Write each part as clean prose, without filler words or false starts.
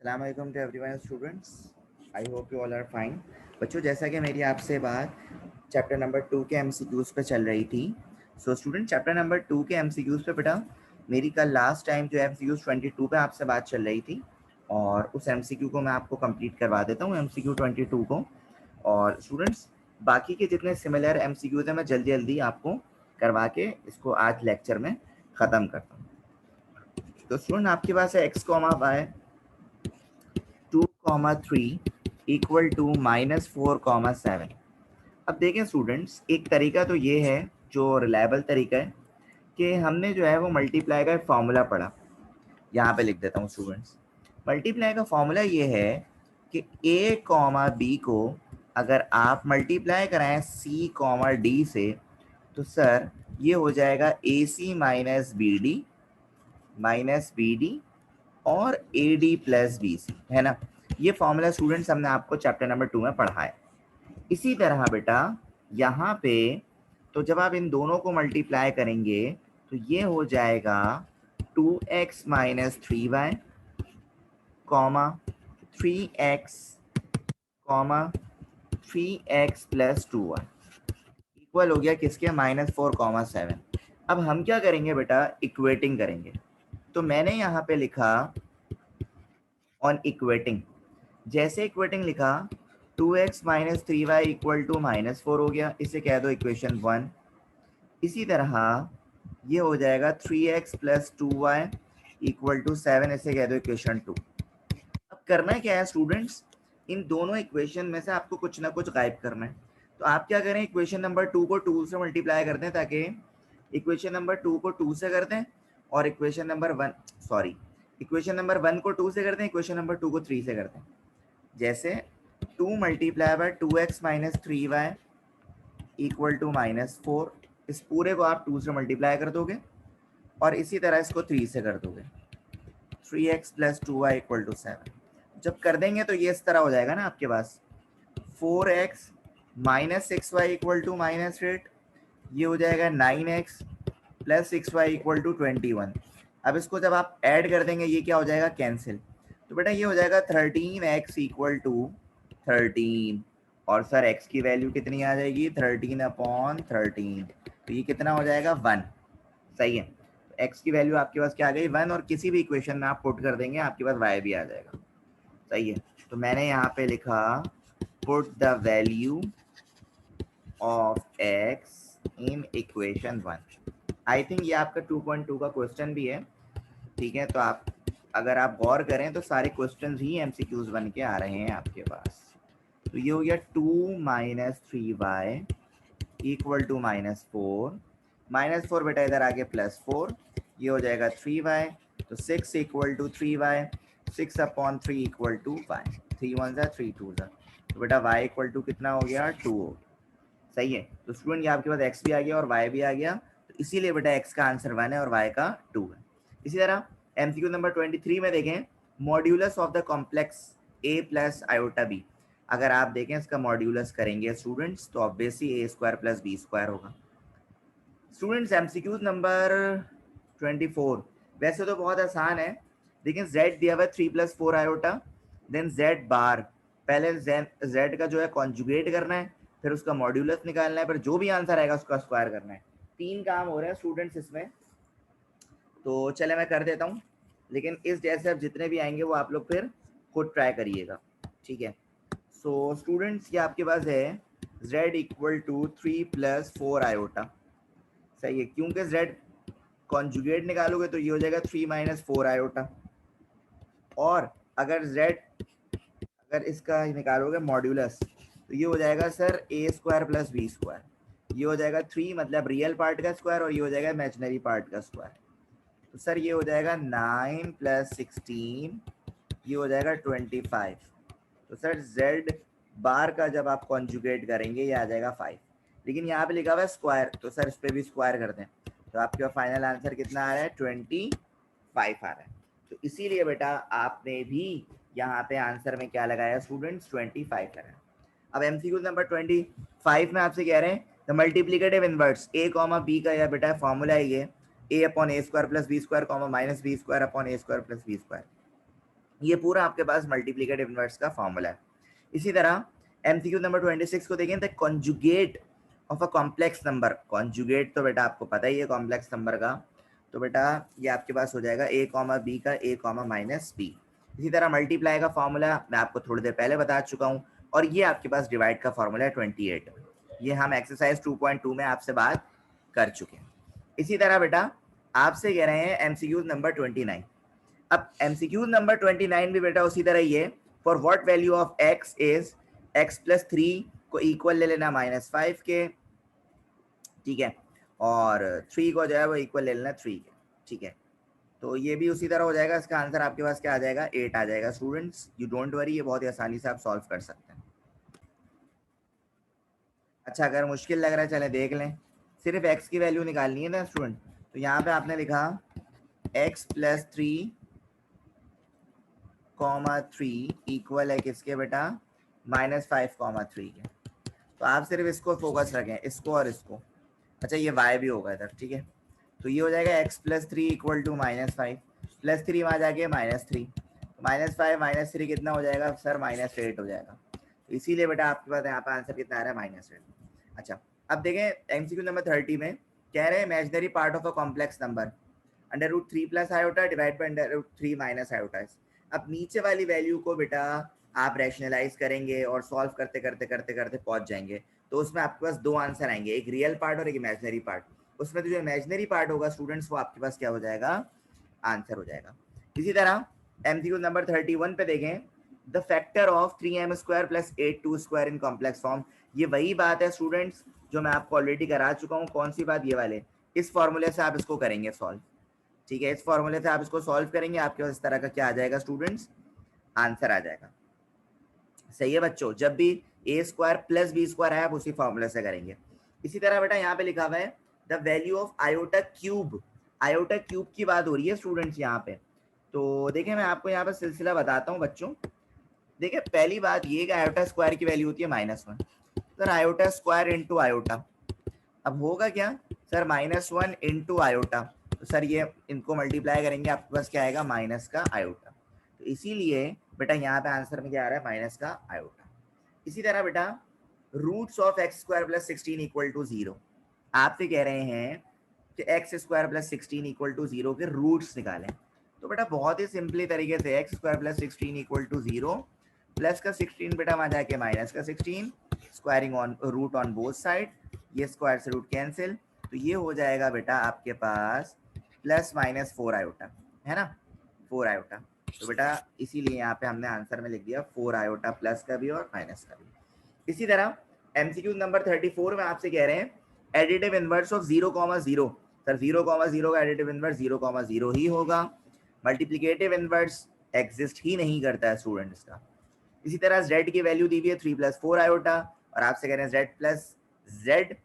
अस्सलाम वालेकुम to everyone students. I hope you all are fine. बच्चों, जैसा कि मेरी आपसे बात चैप्टर नंबर 2 के एमसीक्यूज़ पे चल रही थी, सो स्टूडेंट चैप्टर नंबर 2 के एमसीक्यूज़ पे बेटा मेरी कल लास्ट टाइम जो एमसीक्यूज़ 22 पे आपसे बात चल रही थी, और उस एमसीक्यू को मैं आपको कंप्लीट करवा देता हूँ, एमसीक्यू 22 को। और स्टूडेंट्स, बाकी के जितने सिमिलर एमसीक्यूज़ हैं मैं जल्दी जल्दी आपको करवा के इसको आज लेक्चर में ख़त्म करता हूँ। तो स्टूडेंट, आपके पास है X comma Y 2,3 equal to -4,7। अब देखें स्टूडेंट्स, एक तरीका तो ये है जो रिलायबल तरीका है कि हमने जो है वो मल्टीप्लाई का फॉर्मूला पढ़ा। यहाँ पे लिख देता हूँ स्टूडेंट्स, मल्टीप्लाई का फॉर्मूला ये है कि a कॉमा बी को अगर आप मल्टीप्लाई कराएं c कॉमा डी से, तो सर ये हो जाएगा AC माइनस बी डी और AD प्लस BC, है ना। ये फॉर्मूला स्टूडेंट्स हमने आपको चैप्टर नंबर 2 में पढ़ा है। इसी तरह बेटा यहाँ पे तो जब आप इन दोनों को मल्टीप्लाई करेंगे तो ये हो जाएगा 2x minus 3y comma 3x comma 3x plus 2y equal हो गया किसके, -4,7। अब हम क्या करेंगे बेटा, इक्वेटिंग करेंगे। तो मैंने यहाँ पे लिखा ऑन इक्वेटिंग। जैसे इक्वेटिंग लिखा 2x minus 3y equal to -4 हो गया, इसे कह दो इक्वेशन 1। इसी तरह ये हो जाएगा 3x plus 2y equal to 7, इसे कह दो इक्वेशन 2। अब करना क्या है स्टूडेंट्स, इन दोनों इक्वेशन में से आपको कुछ ना कुछ गायब करना है। तो आप क्या करें, इक्वेशन नंबर 2 को 2 से मल्टीप्लाई कर दें, ताकि इक्वेशन नंबर 2 को 2 से कर दें और इक्वेशन नंबर 1 को 2 से कर दें, इक्वेशन नंबर 2 को 3 से कर दें। जैसे 2 multiply by 2x minus 3y equal to -4, इस पूरे को आप 2 से मल्टीप्लाई कर दोगे और इसी तरह इसको 3 से कर दोगे, 3x plus 2y equal to 7। जब कर देंगे तो ये इस तरह हो जाएगा ना आपके पास 4x minus 6y equal to -8, ये हो जाएगा 9x plus 6y equal to 21। अब इसको जब आप ऐड कर देंगे ये क्या हो जाएगा, कैंसिल। तो बेटा ये हो जाएगा 13x इक्वल टू 13, और सर x की वैल्यू कितनी आ जाएगी, 13/13। तो ये कितना हो जाएगा, 1। सही है, तो x की वैल्यू आपके पास क्या आ गई, 1, और किसी भी इक्वेशन में आप पुट कर देंगे आपके पास y भी आ जाएगा। सही है, तो मैंने यहाँ पे लिखा put the value of x in equation 1। I think ये आपका 2.2 का क्वेश्चन भी है, ठीक है। तो आप अगर आप गौर करें तो सारे क्वेश्चंस ही एमसीक्यूज बन के आ रहे हैं आपके पास। तो ये हो गया 2 माइनस 3y इक्वल टू -4, -4 बेटा इधर आगे +4, ये हो जाएगा 3y, तो 6 equal to 3y, 6/3 equal to y, 3 1 जा 3 2 जा, तो बेटा y इक्वल टू कितना हो गया, 2 हो गया। सही है, तो स्टूडेंट ये आपके पास x भी आ गया और y भी आ गया, तो इसीलिए बेटा x का आंसर 1 है और y का 2 है। इसी तरह एमसीक्यू नंबर 23 में देखें, modulus of the complex a plus iota b। अगर आप देखें इसका मॉड्यूलस करेंगे स्टूडेंट्स तो ऑब्वियसली a² प्लस b² होगा। स्टूडेंट्स एमसीक्यू नंबर 24 वैसे तो बहुत आसान है, लेकिन z दिया हुआ है 3 + 4 आयोटा, देन z बार, पहले z का जो है कॉन्जुगेट करना है, फिर उसका मॉड्यूलस निकालना है, फिर जो भी आंसर आएगा उसका स्क्वायर करना है। 3 काम हो रहे हैं स्टूडेंट्स इसमें, तो चले मैं कर देता हूँ, लेकिन इस जैसे अब जितने भी आएंगे वो आप लोग फिर खुद ट्राई करिएगा, ठीक है। सो स्टूडेंट्स ये आपके पास है z इक्वल टू 3 + 4 आयोटा। सही है, क्योंकि z कॉन्जुगेट निकालोगे तो ये हो जाएगा 3 - 4 आयोटा, और अगर इसका निकालोगे मॉड्यूलस तो ये हो जाएगा सर a² प्लस b²। ये हो जाएगा 3 मतलब रियल पार्ट का स्क्वायर, और ये हो जाएगा इमेजिनरी पार्ट का स्क्वायर। तो सर ये हो जाएगा 9 + 16, ये हो जाएगा 25। तो सर z बार का जब आप कॉन्जुगेट करेंगे ये आ जाएगा 5, लेकिन यहाँ पे लिखा हुआ है स्क्वायर, तो सर इस पर भी स्क्वायर कर दें, तो आपका फाइनल आंसर कितना आ रहा है, 25 आ रहा है। तो इसीलिए बेटा आपने भी यहाँ पे आंसर में क्या लगाया स्टूडेंट्स, 25 लगाया। अब एमसीक्यू नंबर 25 में आपसे कह रहे हैं the multiplicative inverse a, b का या बेटा फॉर्मूला है ये a/a² + b² -b² / a² + b²। ये पूरा आपके पास मल्टीप्लिकेटिव इनवर्स का फॉर्मूला है। इसी तरह एमसीक्यू नंबर 26 को देखें, the conjugate of a complex number. Conjugate तो बेटा आपको पता ही है कॉम्प्लेक्स नंबर का, तो बेटा ये आपके पास हो जाएगा a कॉमा बी का a कॉमा माइनस बी। इसी तरह मल्टीप्लाई का फॉर्मूला मैं आपको थोड़ी देर पहले बता चुका हूँ, और ये आपके पास डिवाइड का फॉर्मूला है 28। ये हम एक्सरसाइज 2.2 में आपसे बात कर चुके हैं। इसी तरह बेटा आपसे कह रहे हैं एमसीक्यू नंबर 29। अब एमसीक्यू नंबर 29 भी बेटा उसी तरह ही है। For what value of x is x plus 3 को इक्वल ले लेना -5 के, ठीक है, और 3 को जो है वो इक्वल ले लेना 3 के, ठीक है। तो ये भी उसी तरह हो जाएगा। इसका आंसर आपके पास क्या आ जाएगा, 8 आ जाएगा। स्टूडेंट्स यू डोंट वरी, ये बहुत ही आसानी से आप सॉल्व कर सकते हैं। अच्छा, अगर मुश्किल लग रहा है चले देख लें, सिर्फ x की वैल्यू निकालनी है ना स्टूडेंट। तो यहाँ पे आपने लिखा x प्लस 3 कॉमा 3 इक्वल है किसके बेटा, -5 3 के। तो आप सिर्फ इसको फोकस रखें, इसको और इसको। अच्छा ये y भी होगा इधर, ठीक है। तो ये हो जाएगा x plus 3 equal to -5, plus 3 वहाँ जाके -3, -5 -3 कितना हो जाएगा सर, -8 हो जाएगा। तो इसीलिए बेटा आपके पास यहाँ पर आंसर कितना आ रहा है, -8। अच्छा अब देखें एमसीक्यू नंबर 30 में कह रहे हैं imaginary part of a complex number √3 plus iota divide by √3 minus iota. अब नीचे वाली वैल्यू को बेटा आप रैशनलाइज करेंगे और सॉल्व करते करते करते करते पहुंच जाएंगे। तो उसमें आपके पास दो आंसर आएंगे, एक रियल पार्ट और एक इमेजिनरी पार्ट। उसमें तो जो इमेजिनरी पार्ट होगा स्टूडेंट्स वो आपके पास क्या हो जाएगा, आंसर हो जाएगा। इसी तरह एमसीक्यू नंबर 31 पे देखें, the factor of 3m² plus 8 in complex form. ये वही बात है स्टूडेंट्स जो मैं आपको ऑलरेडी करा चुका हूँ। कौन सी बात, ये वाले, इस फॉर्मूले से आप इसको करेंगे सॉल्व, ठीक है। इस फॉर्मूले से आप इसको सॉल्व करेंगे, आपके पास इस तरह का क्या आ जाएगा स्टूडेंट्स, आंसर आ जाएगा। सही है बच्चों, जब भी a² प्लस b² है आप उसी फॉर्मूले से करेंगे। इसी तरह बेटा यहाँ पे लिखा हुआ है the value of iota cube. Iota cube की बात हो रही है स्टूडेंट्स यहाँ पे। तो देखिए मैं आपको यहाँ पे सिलसिला बताता हूँ बच्चों। देखिए पहली बात ये कि आयोटा स्क्वायर की वैल्यू होती है -1। Sir iota square into iota, अब होगा क्या सर, -1 इंटू आयोटा। तो सर ये इनको मल्टीप्लाई करेंगे, आपके पास क्या आएगा, माइनस का आयोटा। तो इसीलिए बेटा यहाँ पे आंसर में क्या आ रहा है, माइनस का आयोटा। इसी तरह बेटा roots of x² plus 16 equal to 0। आपसे कह रहे हैं कि x² प्लस 16 इक्वल टू 0 के रूट्स निकालें। तो बेटा बहुत ही सिंपली तरीके से x² plus 16 equal to 0, plus का 16 बेटा वहां जाके माइनस का 16, squaring on root on both side, ये स्क्वायर से रूट कैंसिल। तो ये हो जाएगा बेटा आपके पास +-4 आयोटा, है ना, 4 आयोटा। तो बेटा इसीलिए यहाँ पे हमने आंसर में लिख दिया 4 आयोटा, प्लस का भी और माइनस का भी। इसी तरह एमसीक्यू नंबर 34 में आपसे कह रहे हैं एडिटिव इनवर्स ऑफ 0,0। सर 0,0 का एडिटिव इनवर्स 0,0 ही होगा, मल्टीप्लिकेटिव इनवर्स एग्जिस्ट ही नहीं करता है स्टूडेंट्स का। इसी तरह z की वैल्यू दी हुई है 3 + 4 आयोटा, और आपसे कह रहे हैं z प्लस z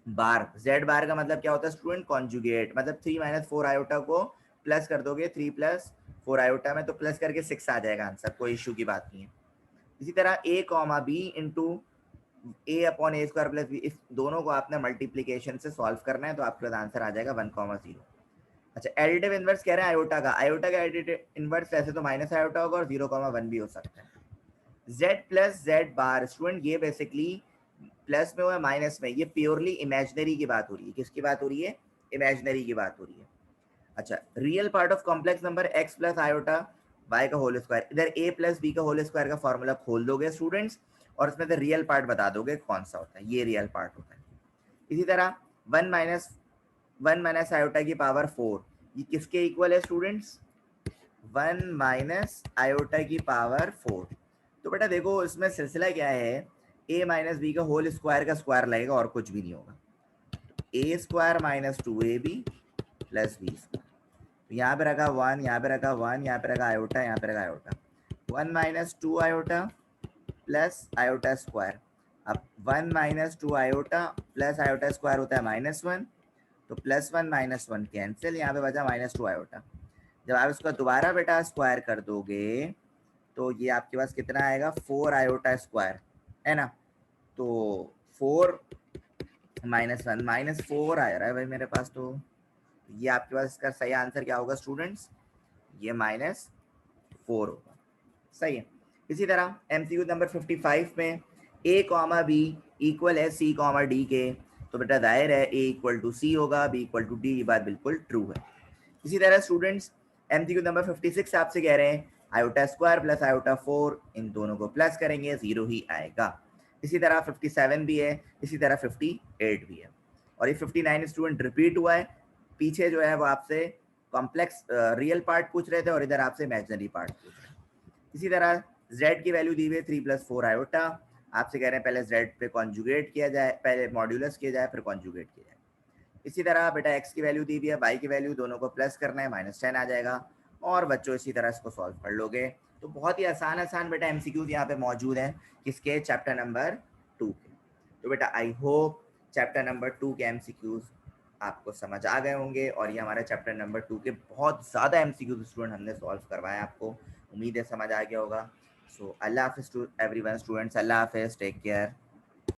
बार। z बार का मतलब क्या होता है स्टूडेंट, कॉन्जुगेट, मतलब 3 - 4 आयोटा को प्लस कर दोगे 3 + 4 आयोटा में, तो प्लस करके 6 आ जाएगा आंसर, कोई इशू की बात नहीं है। इसी तरह a, b into a/a² plus b, इस दोनों को आपने मल्टीप्लीकेशन से सॉल्व करना है, तो आपके पास आंसर आ जाएगा 1,0। अच्छा एडिटिव इनवर्स कह रहे हैं आयोटा का। आयोटा का एडिटिव इनवर्स वैसे तो माइनस आयोटा होगा और 0,1 भी हो सकता है। z प्लस z बार स्टूडेंट, ये बेसिकली प्लस में हुआ माइनस में, ये प्योरली इमेजिनरी की बात हो रही है। किसकी बात हो रही है, इमेजिनरी की बात हो रही है। अच्छा real part of complex number x plus iota y का होल स्क्वायर, इधर a प्लस b का होल स्क्वायर का फॉर्मूला खोल दोगे स्टूडेंट्स, और इसमें से रियल पार्ट बता दोगे कौन सा होता है, ये रियल पार्ट होता है। इसी तरह 1 - आयोटा की पावर 4, ये किसके इक्वल है स्टूडेंट्स, 1 - आयोटा की पावर 4। तो बेटा देखो इसमें सिलसिला क्या है, a - b का होल स्क्वायर का स्क्वायर लगेगा और कुछ भी नहीं होगा, a² - 2ab प्लस b²। यहाँ पे रखा 1, यहाँ पे रखा 1, यहाँ पे रखा आयोटा, यहाँ पे रखा iota, 1 - 2 iota plus iota square. अब 1 - 2 आयोटा प्लस आयोटा स्क्वायर होता है -1, तो +1 - 1 कैंसिल, यहाँ पे बचा -2 आयोटा। जब आप इसका दोबारा बेटा स्क्वायर कर दोगे तो ये आपके पास कितना आएगा, 4 आयोटा स्क्वायर, है ना। तो 4 - 1 -4 आ रहा है भाई मेरे पास। तो ये आपके पास इसका सही आंसर क्या होगा स्टूडेंट्स, ये -4 4 होगा। सही है। इसी तरह MCQ नंबर 55 में A कॉमा बी इक्वल है C कॉमा डी के, तो बेटा जाहिर है A इक्वल टू सी होगा, B इक्वल टू डी, ये बात बिल्कुल ट्रू है। इसी तरह स्टूडेंट्स MCQ नंबर 56 आपसे कह रहे हैं आयोटा स्क्वायर प्लस आयोटा 4, इन दोनों को प्लस करेंगे 0 ही आएगा। इसी तरह 57 भी है, इसी तरह 58 भी है, और ये 59 स्टूडेंट रिपीट हुआ है। पीछे जो है वो आपसे कॉम्प्लेक्स रियल पार्ट पूछ रहे थे और इधर आपसे इमेजिनरी पार्ट पूछ रहे हैं। इसी तरह z की वैल्यू दी हुई है 3 + 4 आयोटा, आपसे कह रहे हैं पहले z पे कॉन्जुगेट किया जाए, पहले मॉड्यूलस किया जाए फिर कॉन्जुगेट किया जाए। इसी तरह बेटा x की वैल्यू दी हुई है, y की वैल्यू, दोनों को प्लस करना है, -10 आ जाएगा। और बच्चों इसी तरह इसको सॉल्व कर लोगे। तो बहुत ही आसान आसान बेटा MCQs यहाँ पे मौजूद हैं किसके, चैप्टर नंबर 2 के। तो बेटा आई होप चैप्टर नंबर 2 के MCQs आपको समझ आ गए होंगे, और ये हमारे चैप्टर नंबर 2 के बहुत ज़्यादा MCQs स्टूडेंट हमने सॉल्व करवाए, आपको उम्मीद है समझ आ गया होगा। सो अल्लाह हाफिज़ टू एवरीवन स्टूडेंट्स, अल्लाह हाफिज़, टेक केयर।